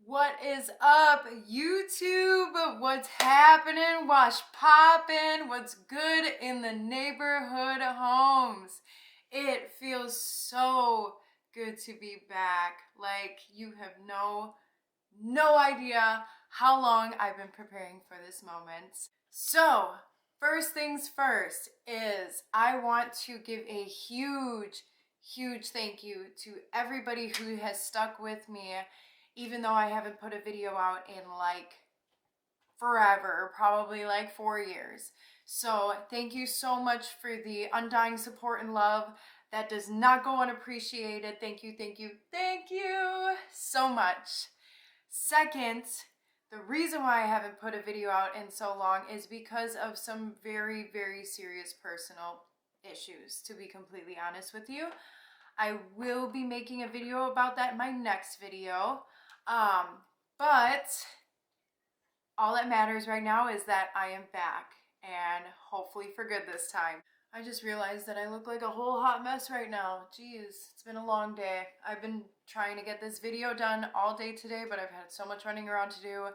What is up, YouTube? What's happening? What's poppin'? What's good in the neighborhood homes? It feels so good to be back. Like, you have no idea how long I've been preparing for this moment. So, first things first is I want to give a huge thank you to everybody who has stuck with me, even though I haven't put a video out in like forever, probably like 4 years. So thank you so much for the undying support and love. That does not go unappreciated. Thank you so much. Second, the reason why I haven't put a video out in so long is because of some very serious personal issues, to be completely honest with you. I will be making a video about that in my next video. But all that matters right now is that I am back, and hopefully for good this time. I just realized that I look like a whole hot mess right now. Jeez, it's been a long day. I've been trying to get this video done all day today, but I've had so much running around to do.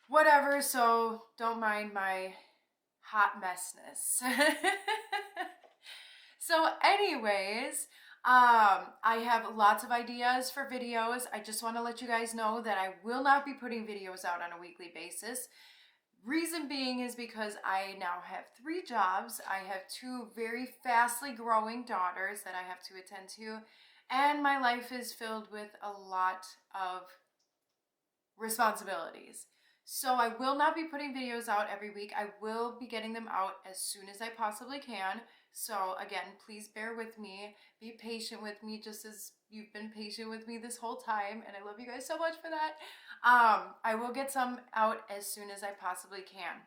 Whatever, so don't mind my hot messness. So anyways, I have lots of ideas for videos. I just want to let you guys know that I will not be putting videos out on a weekly basis. Reason being is because I now have 3 jobs. I have 2 very fastly growing daughters that I have to attend to, and my life is filled with a lot of responsibilities. So I will not be putting videos out every week. I will be getting them out as soon as I possibly can. So again, please bear with me. Be patient with me, just as you've been patient with me this whole time, and I love you guys so much for that. I will get some out as soon as I possibly can.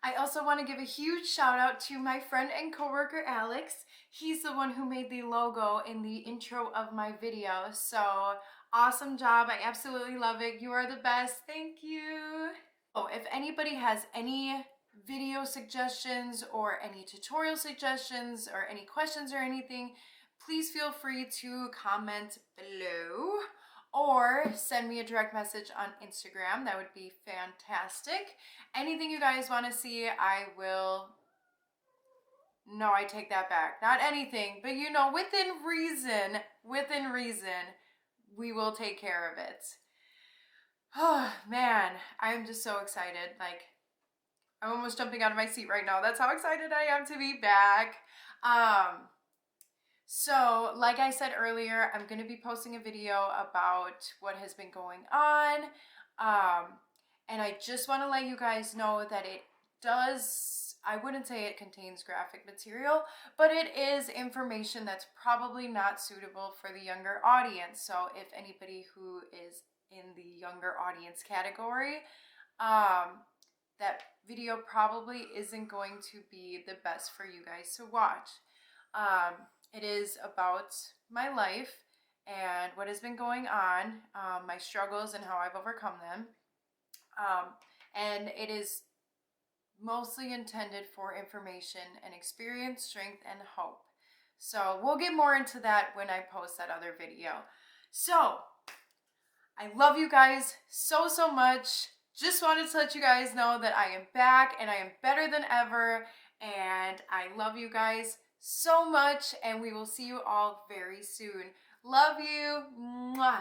I also want to give a huge shout out to my friend and coworker Alex. He's the one who made the logo in the intro of my video. So awesome job. I absolutely love it. You are the best. Thank you. Oh, if anybody has any video suggestions or any tutorial suggestions or any questions or anything, please feel free to comment below or send me a direct message on Instagram. That would be fantastic. Anything you guys want to see, I will... No, I take that back. Not anything, but you know, within reason, we will take care of it. Oh, man, I'm just so excited. Like, I'm almost jumping out of my seat right now. That's how excited I am to be back. So, like I said earlier, I'm going to be posting a video about what has been going on. And I just want to let you guys know that it does, I wouldn't say it contains graphic material, but it is information that's probably not suitable for the younger audience. So if anybody who is in the younger audience category, that video probably isn't going to be the best for you guys to watch. It is about my life and what has been going on, my struggles and how I've overcome them. And it is mostly intended for information and experience, strength, and hope. So we'll get more into that when I post that other video. So I love you guys so much. Just wanted to let you guys know that I am back and I am better than ever, and I love you guys so much, and we will see you all very soon. Love you. Mwah.